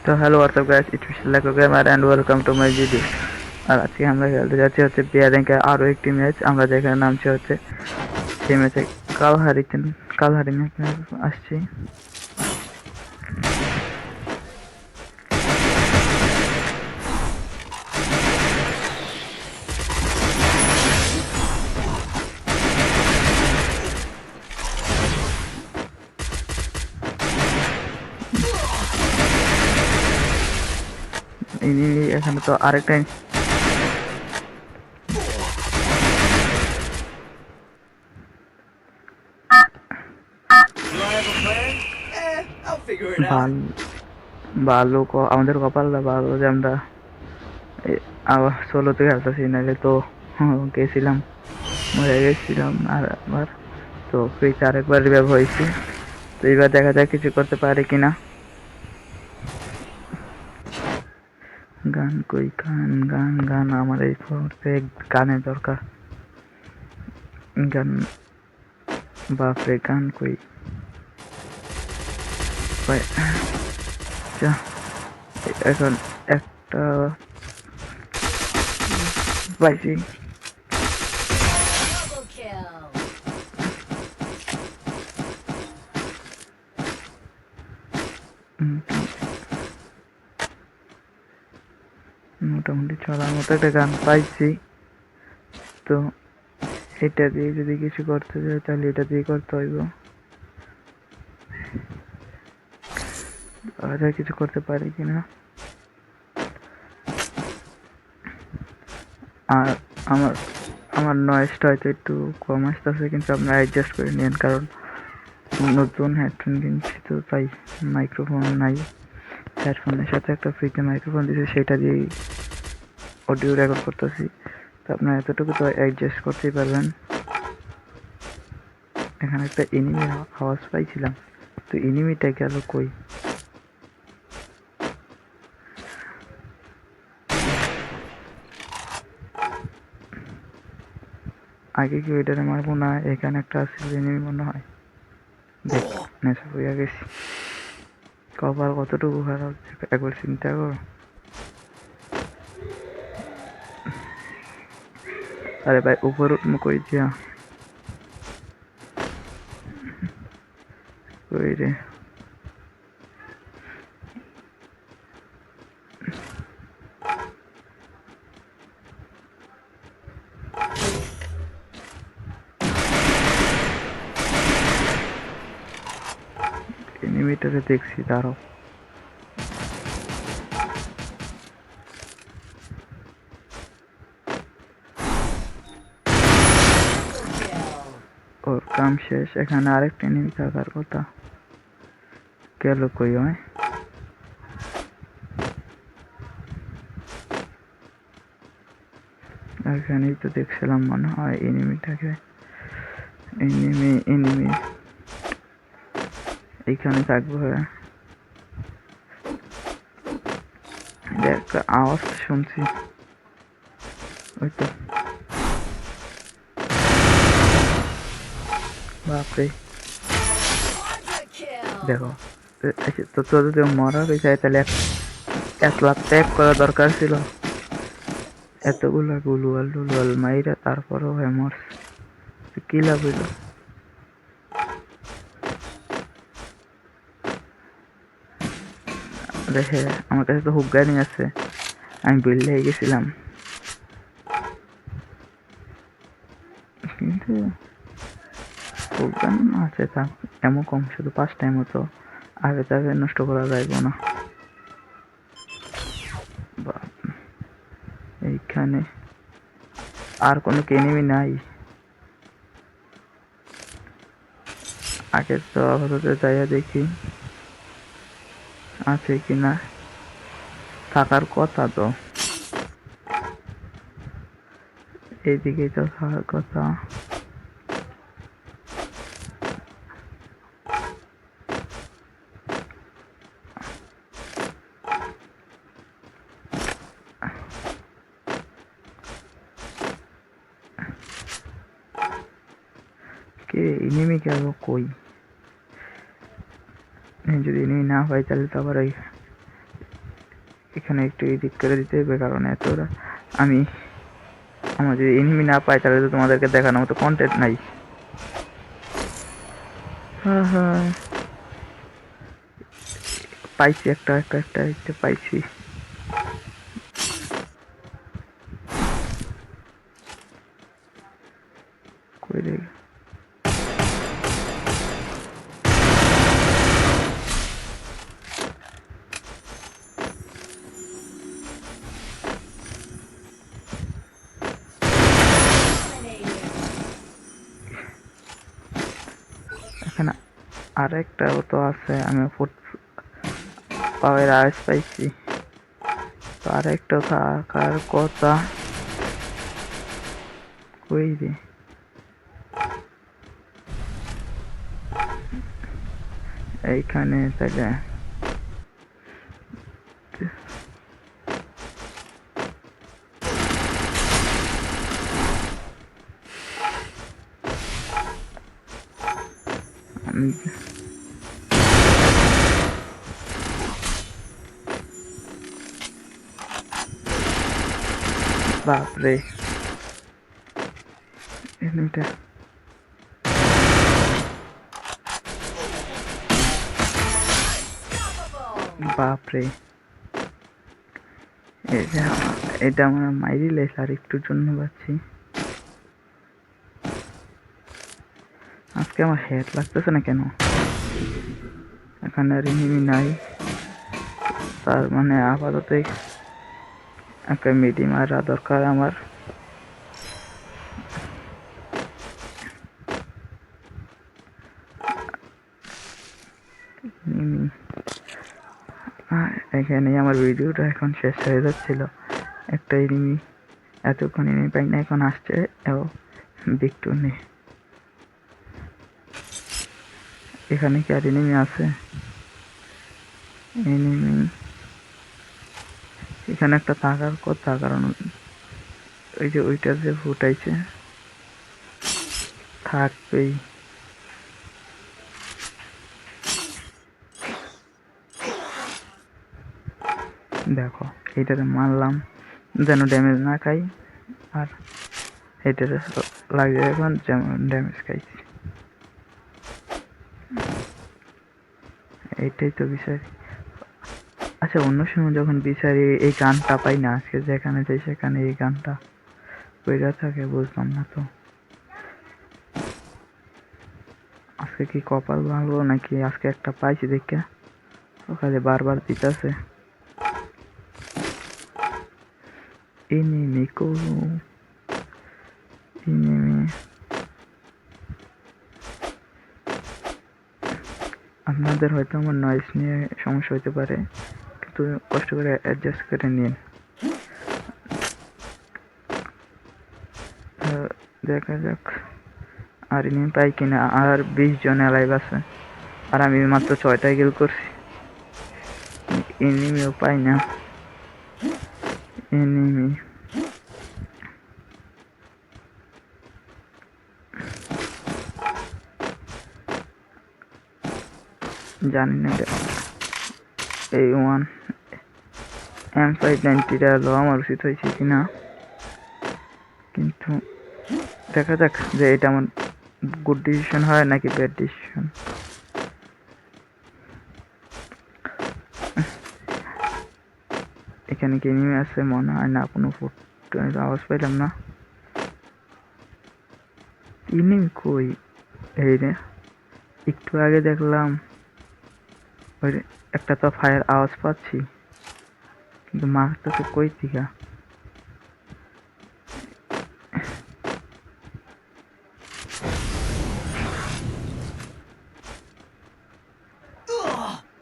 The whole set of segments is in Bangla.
তো hello WhatsApp guys, it's Laiko gamer and welcome to my video. আর আজকে আমরা খেলতে যাচ্ছি হচ্ছে বিয়ার র্যাঙ্কের আরও একটি ম্যাচ। আমরা যেখানে নামছি হচ্ছে সেই ম্যাচে কালহারি ম্যাচে আসছি। এখানে তো আরেকটা ভাল ভালো আমাদের কপালটা ভালো যে আমরা আবার ষোলোতে খেলতেছি, নাহলে তো গেছিলাম, মরে গেছিলাম। আর আবার তো ফ্রিতে আরেকবার রিভাইভ হয়েছি। তো এবার দেখা যাক কিছু করতে পারে কিনা। গান কই গান গান গান আমার এই মুহূর্তে গানের দরকার। গান, বাপরে গান কই আচ্ছা, এখন একটা পাইছি। মোটামুটি চলার মতো একটা গান পাইছি। তো এটা দিয়ে যদি কিছু করতে চাই তাহলে এটা দিয়ে করতে হইব। আর কিছু করতে পারি কিনা। আর আমার আমার নয়েজটা হয়তো একটু কম আসতেছে, কিন্তু আপনারা অ্যাডজাস্ট করে নিন, কারণ নতুন হেডফোন কিনছি তো তাই মাইক্রোফোন নাই। হেডফোনের সাথে একটা ফ্রিতে মাইক্রোফোন দিয়েছে, সেটা দিয়েই অডিও রেকর্ড করতেছি। তো আপনারা এতটুকু তো অ্যাডজাস্ট করতেই পারবেন। এখানে একটা এনিমি আওয়াজ পাইছিলাম, তো এনিমিটা গেল কই? আগে কি ওইটারে মারবো না? এখানে একটা আছে এনিমি মনে হয়। দেখ, নেশা হইয়া গেছি। কপাল কতটুকু খারাপ একবার চিন্তা করো। আরে ভাই, উপর উঠমু কই দিয়া? কই রে? এনিমিটারে দেখছি, দাঁড়াও। ওর কাম শেষ। এখানে আরেকটা এনিমি থাকার কথা, গেল কই হয়? এখানেই তো দেখছিলাম মনে হয় এনিমিটাকে। এনিমি এইখানে থাকবো। হ্যাঁ, দেখ, আওয়াজ শুনছি। ওই তো, বাপরে। দেখো, তো তোর যদি মরা হয়ে যায় তাহলে 1 লাখ ত্যাগ করা দরকার ছিল। এতগুলা গুলুয়াল টুলুয়াল মাইরা তারপরও হয় মরছে, কি লাভ হইল? দেখে আমার কাছে তো হুক গানই আছে, আমি বিল্ডে গেছিলাম, কিন্তু হুক গান আছে তা এমন কম, শুধু 5টাই মতো। আগে তাকে নষ্ট করা যাইব না। এইখানে আর কোনো এনিমি নাই। আগে তো আপাতত যাইয়া দেখি আছে কিনা। থাকার কথা তো, এইদিকেই তো থাকার কথা। কে এনিমি গেল কই? যদি এনিমি না হয় তাহলে তো আবার ওই এখানে একটু এডিট করে দিতে হবে, কারণ এতটা আমি আমার যদি এনিমি না পাই তাহলে তো তোমাদেরকে দেখানোর মতো কন্টেন্ট নাই। হ্যাঁ হ্যাঁ, পাইছি একটা একটা একটা একটা পাইছি। কই রে? এখানে আরেকটাও তো আছে, আমি পাওয়ার আওয়াজ পাইছি, তো আরেকটা থাকার কথা। কই রে? এইখানে তাহলে আমি বাপরে এনিমিটা বাপরে, এটা আমার মাইরি লেস আর একটুর জন্য পাচ্ছি। আজকে আমার হেড লাগতেছে না কেন? এখানে আর এনিমি নাই, তার মানে আপাতত একটা মিডি মারা দরকার আমার। এখানেই আমার ভিডিওটা এখন শেষ হয়ে যাচ্ছিল। একটা এনিমি, এতক্ষণ এনিমি পাই না, এখন আসছে বিক্টর নেই। এখানে কি আর এনিমি আছে? এনিমি এখানে একটা থাকার কথা, কারণ ওই যে ওইটা যে ফুটাইছে থাকবেই। দেখো এইটাতে মারলাম যেন ড্যামেজ না খাই, আর এইটাতে লাগে এখন যেমন ড্যামেজ খাইছি। এইটাই তো বিষয়। আচ্ছা, অন্য সময় যখন বিচারি এই গানটা পাই না, আজকে যেখানে যাই সেখানে এই গানটা কইরা থাকে, বুঝলাম না তো। আজকে কি কপাল ভালো নাকি আজকে একটা পাইছি দেখে ওখানে বারবার দিতেছে। এনিমি কো এনিমি, আপনাদের হয়তো আমার নয়েজ নিয়ে সমস্যা হতে পারে, কিন্তু কষ্ট করে অ্যাডজাস্ট করে নিন। দেখা যাক আর এনিমি পাই কিনা। আর 20 জন অ্যালাইভ আছে, আর আমি মাত্র 6টা কিল করছি। এনিমিও পাই না। এনিমি জানি না এটা এই ওয়ান M590টা হলো আমার উচিত হয়েছে কিনা, কিন্তু দেখা যাক যে এটা আমার গুড ডিসিশন হয় নাকি ব্যাড ডিসিশন। এখানে কি এনিমি আছে? মনে হয় না, কোনো ফুট আওয়াজ পাইলাম না। এনিমি কই? এই রে, একটু আগে দেখলাম ওই একটা তো ফায়ার আওয়াজ পাচ্ছি, কিন্তু মারতেছে কই থেকে?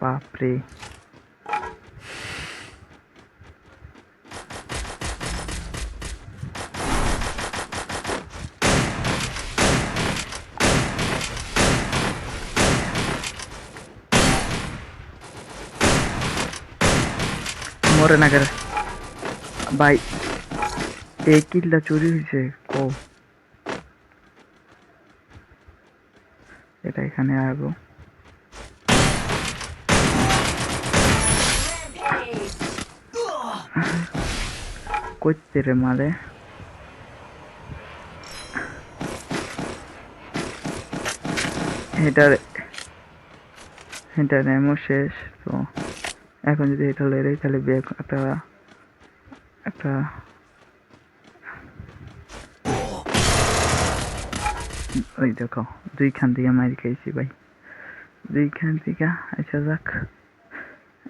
বাপরে, মরে না গেলে ভাই, এই কিলটা চুরি হয়েছে। ও এটা এখানে আবো। কইতে রে মারে এটার এটার এমন শেষ তো এখন যদি এটা লড়ে তাহলে ব্যাক একটা একটা ওই দেখো দুইখান থেকে মারি খাইছি ভাই দুইখান থেকে আচ্ছা যাক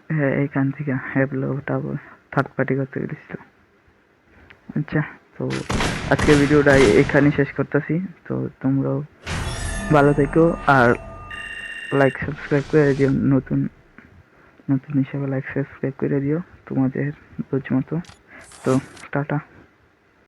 হ্যাঁ এইখান থেকে হ্যাবলো ওটা থার্ড পার্টি করতে গেছিল আচ্ছা তো আজকে ভিডিওটা এখানেই শেষ করতেছি তো তোমরাও ভালো থেকো আর লাইক সাবস্ক্রাইব করে দিও নতুন নতুন হিসাবে লাইক সাবস্ক্রাইব করে দিও তোমাদের বুঝ মতো তো টাটা